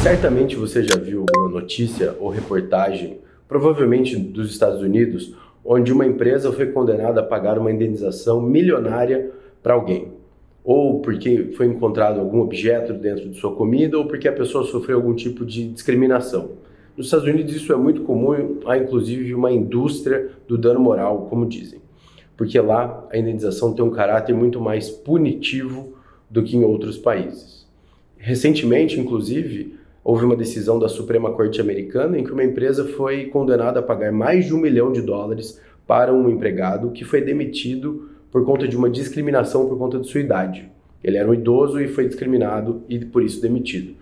Certamente você já viu alguma notícia ou reportagem, provavelmente dos Estados Unidos, onde uma empresa foi condenada a pagar uma indenização milionária para alguém. Ou porque foi encontrado algum objeto dentro de sua comida, ou porque a pessoa sofreu algum tipo de discriminação. Nos Estados Unidos isso é muito comum, há inclusive uma indústria do dano moral, como dizem. Porque lá a indenização tem um caráter muito mais punitivo do que em outros países. Recentemente, inclusive, houve uma decisão da Suprema Corte Americana em que uma empresa foi condenada a pagar mais de $1 milhão para um empregado que foi demitido por conta de uma discriminação por conta de sua idade. Ele era um idoso e foi discriminado e por isso demitido.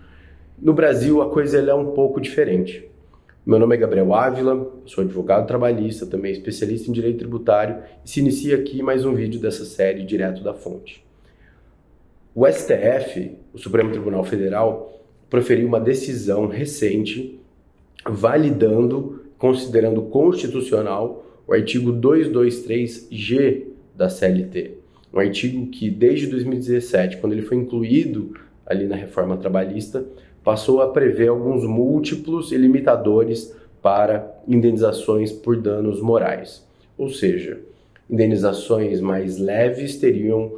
No Brasil a coisa é um pouco diferente. Meu nome é Gabriel Ávila, sou advogado trabalhista, também especialista em direito tributário e se inicia aqui mais um vídeo dessa série direto da fonte. O STF, o Supremo Tribunal Federal, proferiu uma decisão recente validando, considerando constitucional, o artigo 223G da CLT. Um artigo que desde 2017, quando ele foi incluído ali na reforma trabalhista, passou a prever alguns múltiplos e limitadores para indenizações por danos morais. Ou seja, indenizações mais leves teriam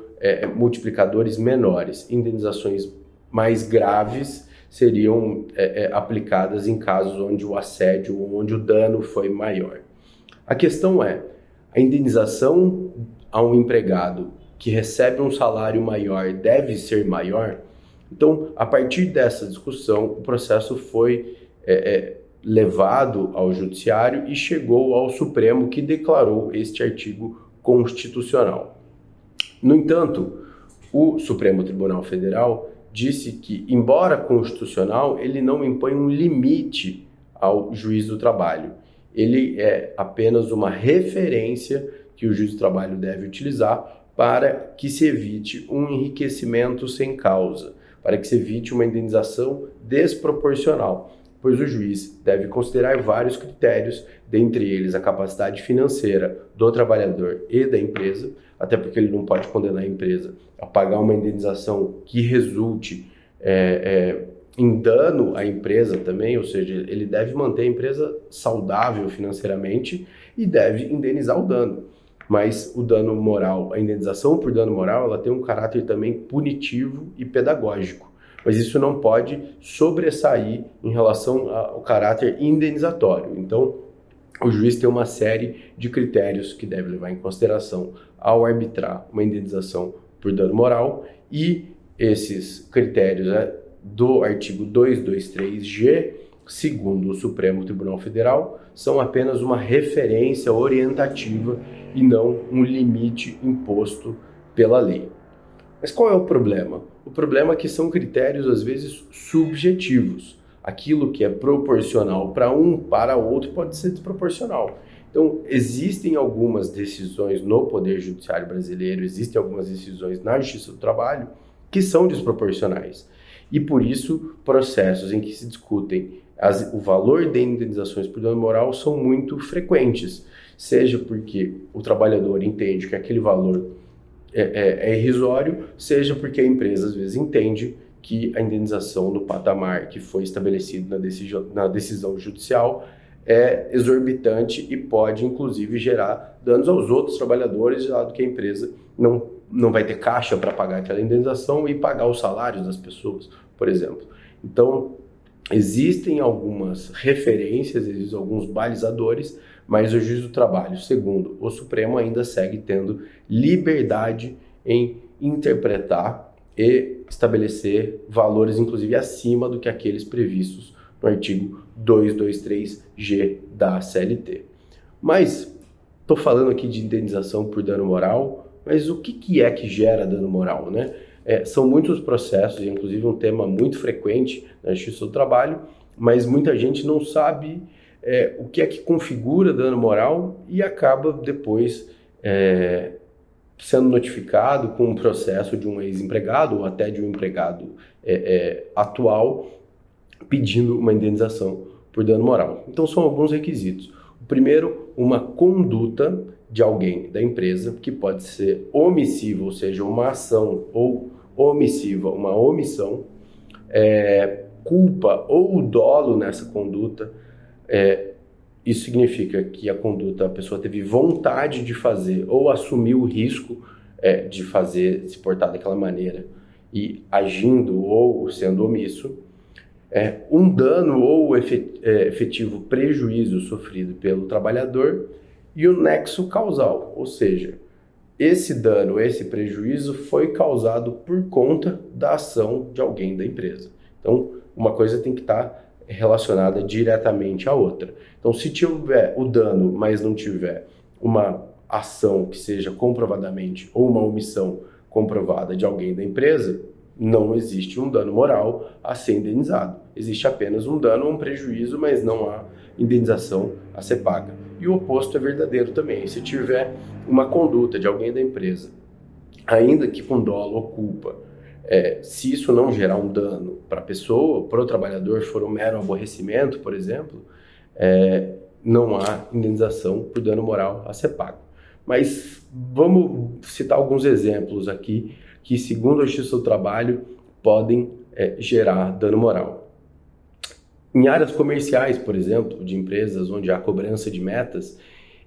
multiplicadores menores, indenizações mais graves seriam aplicadas em casos onde o assédio ou onde o dano foi maior. A questão é, a indenização a um empregado que recebe um salário maior deve ser maior? Então, a partir dessa discussão, o processo foi levado ao judiciário e chegou ao Supremo, que declarou este artigo constitucional. No entanto, o Supremo Tribunal Federal disse que, embora constitucional, ele não impõe um limite ao juiz do trabalho. Ele é apenas uma referência que o juiz do trabalho deve utilizar para que se evite um enriquecimento sem causa, para que se evite uma indenização desproporcional, pois o juiz deve considerar vários critérios, dentre eles a capacidade financeira do trabalhador e da empresa, até porque ele não pode condenar a empresa a pagar uma indenização que resulte em dano à empresa também, ou seja, ele deve manter a empresa saudável financeiramente e deve indenizar o dano. Mas o dano moral, a indenização por dano moral, ela tem um caráter também punitivo e pedagógico. Mas isso não pode sobressair em relação ao caráter indenizatório. Então, o juiz tem uma série de critérios que deve levar em consideração ao arbitrar uma indenização por dano moral, e esses critérios do artigo 223G, segundo o Supremo Tribunal Federal, são apenas uma referência orientativa e não um limite imposto pela lei. Mas qual é o problema? O problema é que são critérios, às vezes, subjetivos. Aquilo que é proporcional para um, para outro, pode ser desproporcional. Então, existem algumas decisões no Poder Judiciário brasileiro, existem algumas decisões na Justiça do Trabalho que são desproporcionais. E, por isso, processos em que se discutem o valor de indenizações por dano moral são muito frequentes, seja porque o trabalhador entende que aquele valor é irrisório, seja porque a empresa, às vezes, entende que a indenização no patamar que foi estabelecido na decisão judicial é exorbitante e pode, inclusive, gerar danos aos outros trabalhadores, dado que a empresa não vai ter caixa para pagar aquela indenização e pagar os salários das pessoas, por exemplo. Então, existem algumas referências, existem alguns balizadores, mas o juiz do trabalho, segundo o Supremo, ainda segue tendo liberdade em interpretar e estabelecer valores, inclusive, acima do que aqueles previstos no artigo 223G da CLT. Mas, estou falando aqui de indenização por dano moral, mas o que é que gera dano moral, né? São muitos processos, inclusive um tema muito frequente na Justiça do Trabalho, mas muita gente não sabe o que é que configura dano moral e acaba depois sendo notificado com um processo de um ex-empregado ou até de um empregado atual pedindo uma indenização por dano moral. Então são alguns requisitos. O primeiro, uma conduta de alguém da empresa, que pode ser omissiva, ou seja, uma ação, ou omissiva, uma omissão, culpa ou dolo nessa conduta. Isso significa que a pessoa teve vontade de fazer ou assumiu o risco de fazer, se portar daquela maneira e agindo ou sendo omisso. Um dano ou efetivo prejuízo sofrido pelo trabalhador e o nexo causal, ou seja, esse dano, esse prejuízo foi causado por conta da ação de alguém da empresa. Então, uma coisa tem que estar relacionada diretamente à outra. Então, se tiver o dano, mas não tiver uma ação que seja comprovadamente ou uma omissão comprovada de alguém da empresa, não existe um dano moral a ser indenizado. Existe apenas um dano ou um prejuízo, mas não há indenização a ser paga. E o oposto é verdadeiro também. Se tiver uma conduta de alguém da empresa, ainda que com dolo ou culpa, se isso não gerar um dano para a pessoa, para o trabalhador, for um mero aborrecimento, por exemplo, não há indenização por dano moral a ser pago. Mas vamos citar alguns exemplos aqui que, segundo a Justiça do Trabalho, podem gerar dano moral. Em áreas comerciais, por exemplo, de empresas onde há cobrança de metas,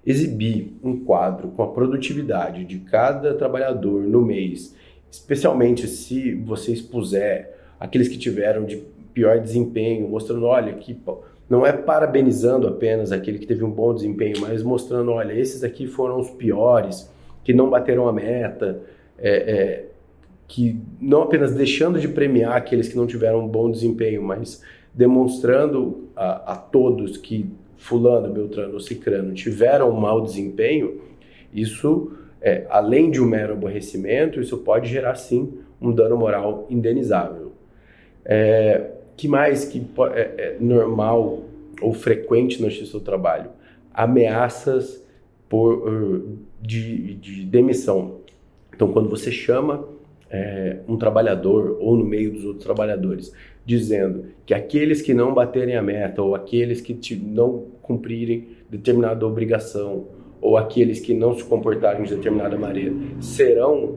exibir um quadro com a produtividade de cada trabalhador no mês, especialmente se você expuser aqueles que tiveram de pior desempenho, mostrando, olha, aqui não é parabenizando apenas aquele que teve um bom desempenho, mas mostrando, olha, esses aqui foram os piores, que não bateram a meta, que não apenas deixando de premiar aqueles que não tiveram um bom desempenho, mas demonstrando a todos que fulano, beltrano ou cicrano tiveram um mau desempenho, isso, além de um mero aborrecimento, isso pode gerar sim um dano moral indenizável. Que mais que é normal ou frequente na Justiça do Trabalho? Ameaças de demissão. Então, quando você chama um trabalhador ou no meio dos outros trabalhadores, dizendo que aqueles que não baterem a meta ou aqueles que não cumprirem determinada obrigação ou aqueles que não se comportarem de determinada maneira serão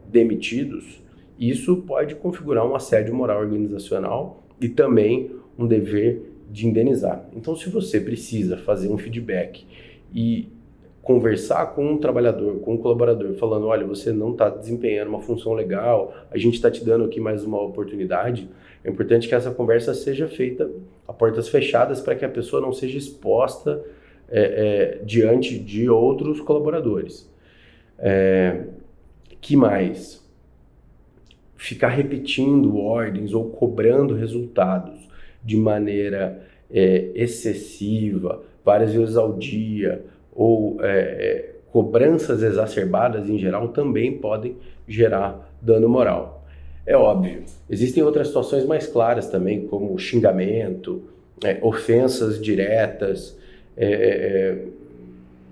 demitidos, isso pode configurar um assédio moral organizacional e também um dever de indenizar. Então, se você precisa fazer um feedback e conversar com um trabalhador, com um colaborador, falando, olha, você não está desempenhando uma função legal, a gente está te dando aqui mais uma oportunidade, é importante que essa conversa seja feita a portas fechadas para que a pessoa não seja exposta diante de outros colaboradores. Que mais? Ficar repetindo ordens ou cobrando resultados de maneira excessiva, várias vezes ao dia, ou cobranças exacerbadas em geral também podem gerar dano moral. É óbvio, existem outras situações mais claras também, como xingamento, ofensas diretas,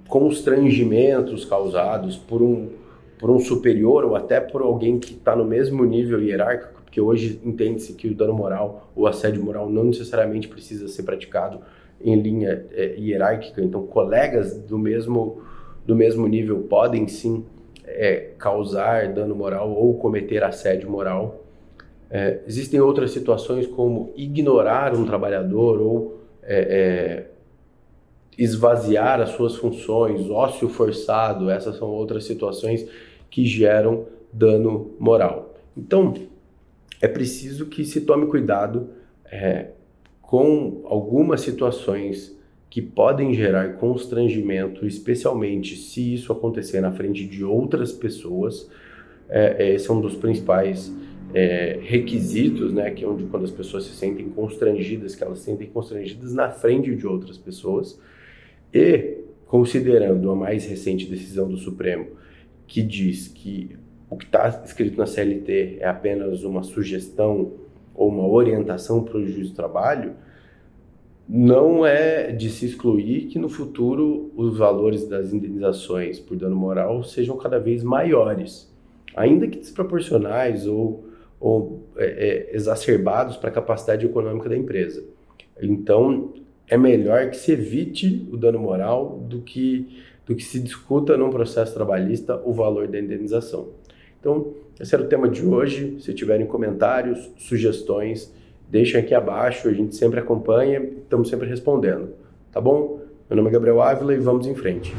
constrangimentos causados por um superior ou até por alguém que está no mesmo nível hierárquico, porque hoje entende-se que o dano moral ou assédio moral não necessariamente precisa ser praticado em linha hierárquica, então colegas do mesmo nível podem sim causar dano moral ou cometer assédio moral. Existem outras situações como ignorar um trabalhador ou esvaziar as suas funções, ócio forçado, essas são outras situações que geram dano moral. Então, é preciso que se tome cuidado com algumas situações que podem gerar constrangimento, especialmente se isso acontecer na frente de outras pessoas. Esse é um dos principais requisitos, né, que é onde quando as pessoas se sentem constrangidas, que elas se sentem constrangidas na frente de outras pessoas. E, considerando a mais recente decisão do Supremo, que diz que o que está escrito na CLT é apenas uma sugestão ou uma orientação para o juízo do trabalho, não é de se excluir que no futuro os valores das indenizações por dano moral sejam cada vez maiores, ainda que desproporcionais ou exacerbados para a capacidade econômica da empresa. Então, é melhor que se evite o dano moral do que do que se discuta num processo trabalhista o valor da indenização. Então, esse era o tema de hoje. Se tiverem comentários, sugestões, deixem aqui abaixo, a gente sempre acompanha, estamos sempre respondendo, tá bom? Meu nome é Gabriel Ávila e vamos em frente.